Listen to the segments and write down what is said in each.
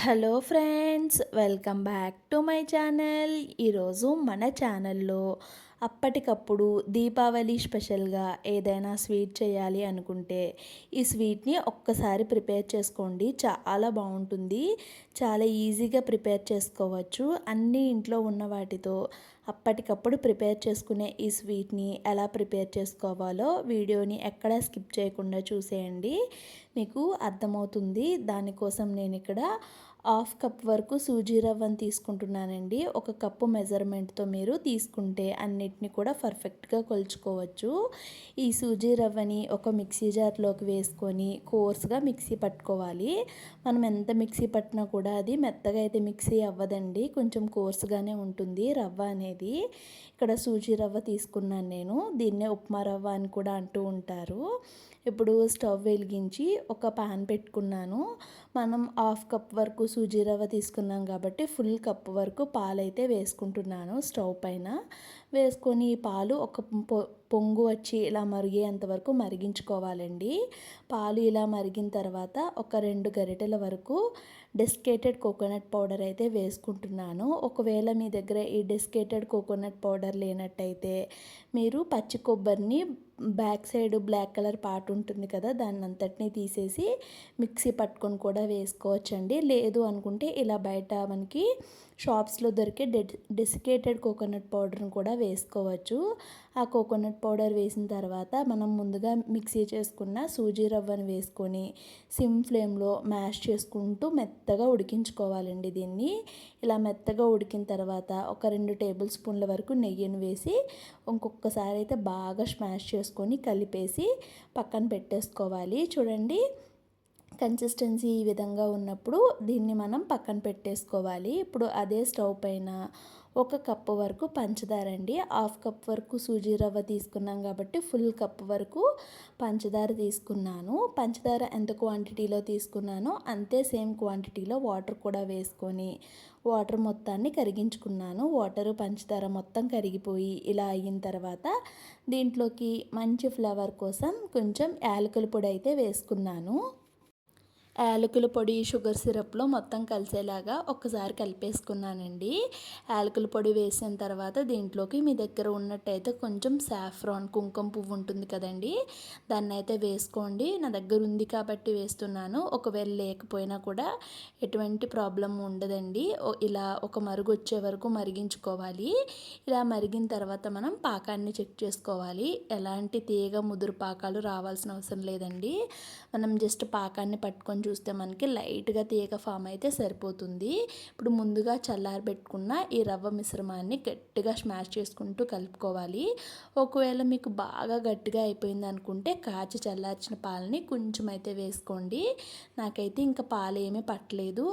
Hello friends, welcome back to my channel. ఈరోజు మన ఛానల్లో అప్పటికప్పుడు దీపావళి స్పెషల్గా ఏదైనా స్వీట్ చేయాలి అనుకుంటే ఈ స్వీట్ని ఒక్కసారి ప్రిపేర్ చేసుకోండి. చాలా బాగుంటుంది. చాలా ఈజీగా ప్రిపేర్ చేసుకోవచ్చు. అన్నీ ఇంట్లో ఉన్న వాటితో అప్పటికప్పుడు ప్రిపేర్ చేసుకునే ఈ స్వీట్ని ఎలా ప్రిపేర్ చేసుకోవాలో వీడియోని ఎక్కడా స్కిప్ చేయకుండా చూసేయండి, మీకు అర్థమవుతుంది. దానికోసం నేను ఇక్కడ హాఫ్ కప్ వరకు సూజీ రవ్వను తీసుకుంటున్నానండి. ఒక కప్పు మెజర్మెంట్తో మీరు తీసుకుంటే అన్నిటిని కూడా పర్ఫెక్ట్గా కొలుచుకోవచ్చు. ఈ సూజీ రవ్వని ఒక మిక్సీ జార్లోకి వేసుకొని కోర్స్గా మిక్సీ పట్టుకోవాలి. మనం ఎంత మిక్సీ పట్టినా కూడా అది మెత్తగా అయితే మిక్సీ అవ్వదండి, కొంచెం కోర్స్గానే ఉంటుంది రవ్వ అనేది. ఇక్కడ సూజీ రవ్వ తీసుకున్నాను నేను. దీన్నే ఉప్మా రవ్వ అని కూడా అంటూ ఉంటారు. ఇప్పుడు స్టవ్ వెలిగించి ఒక పాన్ పెట్టుకున్నాను. మనం హాఫ్ కప్ వరకు సూజీ రవ్వ తీసుకున్నాం కాబట్టి ఫుల్ కప్ వరకు పాలైతే వేసుకుంటున్నాను. స్టవ్ పైన వేసుకొని ఈ పాలు ఒక పొంగు వచ్చి ఇలా మరిగేంత వరకు మరిగించుకోవాలండి. పాలు ఇలా మరిగిన తర్వాత ఒక 2 గరిటెల వరకు డెసికేటెడ్ కోకోనట్ పౌడర్ అయితే వేసుకుంటున్నాను. ఒకవేళ మీ దగ్గర ఈ డెసికేటెడ్ కోకోనట్ పౌడర్ లేనట్టయితే మీరు పచ్చి కొబ్బరిని back side black colour part ఉంటుంది కదా, దాన్ని అంతటినీ తీసేసి మిక్సీ పట్టుకొని కూడా వేసుకోవచ్చండి. లేదు అనుకుంటే ఇలా బయట మనకి షాప్స్లో దొరికే డెసికేటెడ్ కోకోనట్ పౌడర్ని కూడా వేసుకోవచ్చు. ఆ కోకోనట్ పౌడర్ వేసిన తర్వాత మనం ముందుగా మిక్సీ చేసుకున్న సూజీ రవ్వను వేసుకొని సిమ్ ఫ్లేమ్లో మ్యాష్ చేసుకుంటూ మెత్తగా ఉడికించుకోవాలండి. దీన్ని ఇలా మెత్తగా ఉడికిన తర్వాత ఒక 2 టేబుల్ స్పూన్ల వరకు నెయ్యిని వేసి ఇంకొకసారి అయితే బాగా స్మాష్ చేసుకొని కలిపేసి పక్కన పెట్టేసుకోవాలి. చూడండి, కన్సిస్టెన్సీ ఈ విధంగా ఉన్నప్పుడు దీన్ని మనం పక్కన పెట్టేసుకోవాలి. ఇప్పుడు అదే స్టవ్ పైన ఒక కప్పు వరకు పంచదార అండి, హాఫ్ కప్ వరకు సూజీ రవ్వ తీసుకున్నాం కాబట్టి ఫుల్ కప్ వరకు పంచదార తీసుకున్నాను. పంచదార ఎంత క్వాంటిటీలో తీసుకున్నానో అంతే సేమ్ క్వాంటిటీలో వాటర్ కూడా వేసుకొని వాటర్ మొత్తాన్ని కరిగించుకున్నాను. వాటర్ పంచదార మొత్తం కరిగిపోయి ఇలా అయిన తర్వాత దీంట్లోకి మంచి ఫ్లేవర్ కోసం కొంచెం యాలకుల పొడి అయితే వేసుకున్నాను. యాలకుల పొడి షుగర్ సిరప్లో మొత్తం కలిసేలాగా ఒక్కసారి కలిపేసుకున్నానండి. యాలకుల పొడి వేసిన తర్వాత దీంట్లోకి మీ దగ్గర ఉన్నట్టయితే కొంచెం సాఫ్రాన్ కుంకుమ పువ్వు ఉంటుంది కదండి, దాన్ని అయితే వేసుకోండి. నా దగ్గర ఉంది కాబట్టి వేస్తున్నాను. ఒకవేళ లేకపోయినా కూడా ఎటువంటి ప్రాబ్లం ఉండదండి. ఇలా ఒక మరుగు వచ్చే వరకు మరిగించుకోవాలి. ఇలా మరిగిన తర్వాత మనం పాకాన్ని చెక్ చేసుకోవాలి. ఎలాంటి తీగ ముదురు పాకాలు రావాల్సిన అవసరం లేదండి. మనం జస్ట్ పాకాన్ని పట్టుకొని చూస్తే మనకి లైట్గా తీగ ఫామ్ అయితే సరిపోతుంది. ఇప్పుడు ముందుగా చల్లారబెట్టుకున్న ఈ రవ్వ మిశ్రమాన్ని గట్టిగా స్మాష్ చేసుకుంటూ కలుపుకోవాలి. ఒకవేళ మీకు బాగా గట్టిగా అయిపోయింది అనుకుంటే కాచి చల్లార్చిన పాలని కొంచెం అయితే వేసుకోండి. నాకైతే ఇంకా పాలు ఏమీ పట్టలేదు.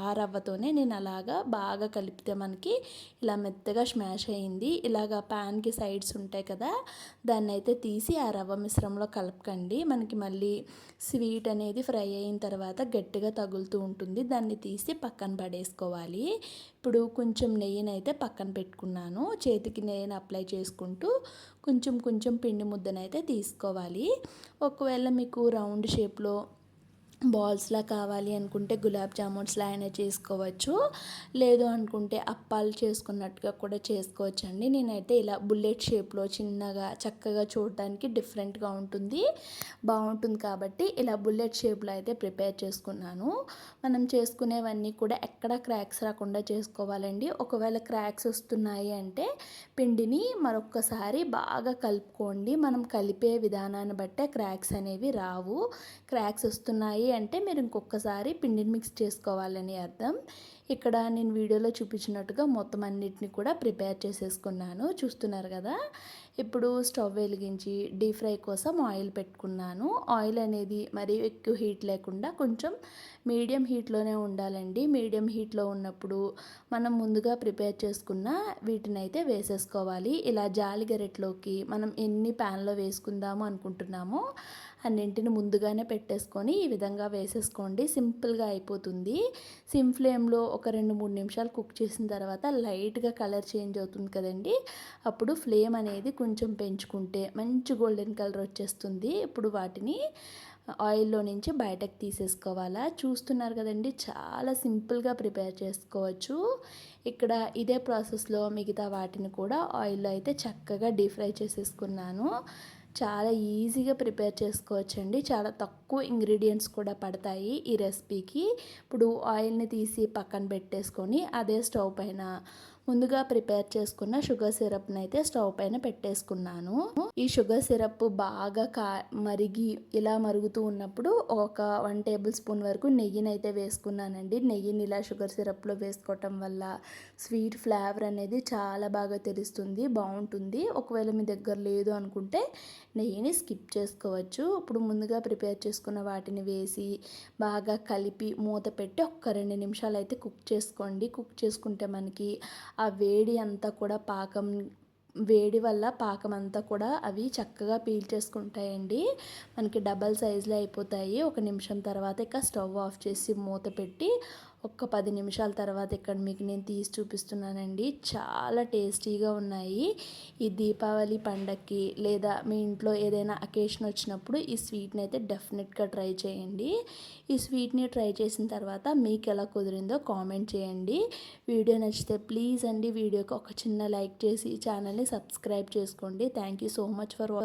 ఆ రవ్వతోనే నేను అలాగా బాగా కలిపితే మనకి ఇలా మెత్తగా స్మాష్ అయింది. ఇలాగా ప్యాన్కి సైడ్స్ ఉంటాయి కదా, దాన్ని అయితే తీసి ఆ రవ్వ మిశ్రమంలో కలపకండి. మనకి మళ్ళీ స్వీట్ అనేది ఫ్రై అయిన తర్వాత గట్టిగా తగులుతూ ఉంటుంది. దాన్ని తీసి పక్కన పడేసుకోవాలి. ఇప్పుడు కొంచెం నెయ్యిని అయితే పక్కన పెట్టుకున్నాను. చేతికి నెయ్యిని అప్లై చేసుకుంటూ కొంచెం కొంచెం పిండి ముద్దనైతే తీసుకోవాలి. ఒకవేళ మీకు రౌండ్ షేప్లో బాల్స్లా కావాలి అనుకుంటే గులాబ్ జామున్స్లా అయినా చేసుకోవచ్చు. లేదు అనుకుంటే అప్పాలు చేసుకున్నట్టుగా కూడా చేసుకోవచ్చు అండి. నేనైతే ఇలా బుల్లెట్ షేప్లో చిన్నగా చక్కగా చూడడానికి డిఫరెంట్గా ఉంటుంది, బాగుంటుంది కాబట్టి ఇలా బుల్లెట్ షేప్లో అయితే ప్రిపేర్ చేసుకున్నాను. మనం చేసుకునేవన్నీ కూడా ఎక్కడ క్రాక్స్ రాకుండా చేసుకోవాలండి. ఒకవేళ క్రాక్స్ వస్తున్నాయి అంటే పిండిని మరొక్కసారి బాగా కలుపుకోండి. మనం కలిపే విధానాన్ని బట్టే క్రాక్స్ అనేవి రావు. క్రాక్స్ వస్తున్నాయి అంటే మీరు ఇంకొకసారి పిండిని మిక్స్ చేసుకోవాలని అర్థం. ఇక్కడ నేను వీడియోలో చూపించినట్టుగా మొత్తం అన్నిటిని కూడా ప్రిపేర్ చేసేసుకున్నాను, చూస్తున్నారు కదా. ఇప్పుడు స్టవ్ వెలిగించి డీప్ ఫ్రై కోసం ఆయిల్ పెట్టుకున్నాను. ఆయిల్ అనేది మరీ ఎక్కువ హీట్ లేకుండా కొంచెం మీడియం హీట్లోనే ఉండాలండి. మీడియం హీట్లో ఉన్నప్పుడు మనం ముందుగా ప్రిపేర్ చేసుకున్న వీటిని అయితే వేసేసుకోవాలి. ఇలా జాలి గరిటెలోకి మనం ఎన్ని ప్యాన్లో వేసుకుందాము అనుకుంటున్నామో అన్నింటిని ముందుగానే పెట్టేసుకొని ఈ విధంగా వేసేసుకోండి. సింపుల్గా అయిపోతుంది. సిమ్ ఫ్లేమ్లో ఒక 2-3 నిమిషాలు కుక్ చేసిన తర్వాత లైట్గా కలర్ చేంజ్ అవుతుంది కదండి, అప్పుడు ఫ్లేమ్ అనేది కొంచెం పెంచుకుంటే మంచి గోల్డెన్ కలర్ వచ్చేస్తుంది. ఇప్పుడు వాటిని ఆయిల్‌లో నుంచి బయటకు తీసేసుకోవాలా. చూస్తున్నారు కదండీ! చాలా సింపుల్‌గా ప్రిపేర్ చేసుకోవచ్చు. ఇక్కడ ఇదే ప్రాసెస్‌లో మిగతా వాటిని కూడా ఆయిల్‌లో అయితే చక్కగా డీప్ ఫ్రై చేసేసుకున్నాను. చాలా ఈజీగా ప్రిపేర్ చేసుకోవచ్చండి. చాలా తక్కువ ఇంగ్రీడియంట్స్ కూడా పడతాయి ఈ రెసిపీకి. ఇప్పుడు ఆయిల్‌ని తీసి పక్కన పెట్టేసుకొని అదే స్టవ్ పైన ముందుగా ప్రిపేర్ చేసుకున్న షుగర్ సిరప్‌ని అయితే స్టవ్ పైన పెట్టేసుకున్నాను. ఈ షుగర్ సిరప్ బాగా మరిగి ఇలా మరుగుతూ ఉన్నప్పుడు ఒక 1 టేబుల్ స్పూన్ వరకు నెయ్యినైతే వేసుకున్నానండి. నెయ్యిని ఇలా షుగర్ సిరప్‌లో వేసుకోవటం వల్ల స్వీట్ ఫ్లేవర్ అనేది చాలా బాగా తెలుస్తుంది, బావుంటుంది. ఒకవేళ మీ దగ్గర లేదు అనుకుంటే నెయ్యిని స్కిప్ చేసుకోవచ్చు. ఇప్పుడు ముందుగా ప్రిపేర్ చేసుకున్న వాటిని వేసి బాగా కలిపి మూత పెట్టి ఒక్క 2 నిమిషాలు అయితే కుక్ చేసుకోండి. కుక్ చేసుకుంటే మనకి ఆ వేడి అంతా కూడా వేడి వల్ల పాకం అంతా కూడా అవి చక్కగా పీల్చేసుకుంటాయండి. మనకి డబల్ సైజులో అయిపోతాయి. ఒక నిమిషం తర్వాత ఇక స్టవ్ ఆఫ్ చేసి మూత పెట్టి ఒక్క 10 నిమిషాల తర్వాత ఇక్కడ మీకు నేను తీసి చూపిస్తున్నానండి. చాలా టేస్టీగా ఉన్నాయి. ఈ దీపావళి పండగకి లేదా మీ ఇంట్లో ఏదైనా అకేషన్ వచ్చినప్పుడు ఈ స్వీట్ని అయితే డెఫినెట్గా ట్రై చేయండి. ఈ స్వీట్ని ట్రై చేసిన తర్వాత మీకు ఎలా కుదిరిందో కామెంట్ చేయండి. వీడియో నచ్చితే ప్లీజ్ అండి వీడియోకి ఒక చిన్న లైక్ చేసి ఛానల్ని సబ్స్క్రైబ్ చేసుకోండి. Thank you so much for